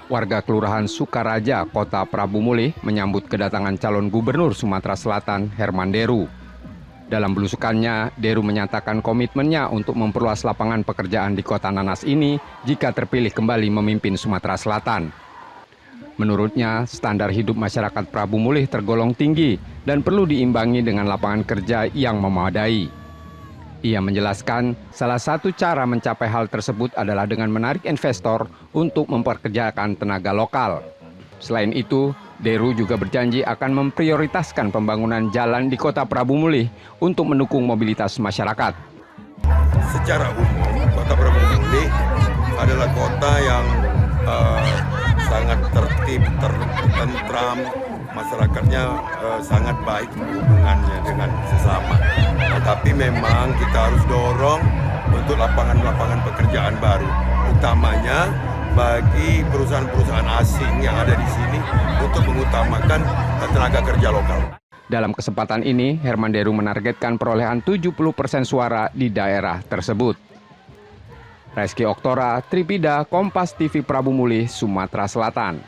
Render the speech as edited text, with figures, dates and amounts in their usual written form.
Warga Kelurahan Sukaraja, Kota Prabu Mulih menyambut kedatangan calon gubernur Sumatera Selatan, Herman Deru. Dalam belusukannya, Deru menyatakan komitmennya untuk memperluas lapangan pekerjaan di Kota Nanas ini jika terpilih kembali memimpin Sumatera Selatan. Menurutnya, standar hidup masyarakat Prabu Mulih tergolong tinggi dan perlu diimbangi dengan lapangan kerja yang memadai. Ia menjelaskan salah satu cara mencapai hal tersebut adalah dengan menarik investor untuk memperkerjakan tenaga lokal. Selain itu, Deru juga berjanji akan memprioritaskan pembangunan jalan di Kota Prabu Mulih untuk mendukung mobilitas masyarakat. Secara umum, Kota Prabu Mulih adalah kota yang sangat tertib, tentram, masyarakatnya sangat baik hubungannya dengan sesama. Tapi memang kita harus dorong untuk lapangan-lapangan pekerjaan baru, utamanya bagi perusahaan-perusahaan asing yang ada di sini untuk mengutamakan tenaga kerja lokal. Dalam kesempatan ini, Herman Deru menargetkan perolehan 70% suara di daerah tersebut. Reski Oktora, Tripida, Kompas TV Prabu Mulih, Sumatera Selatan.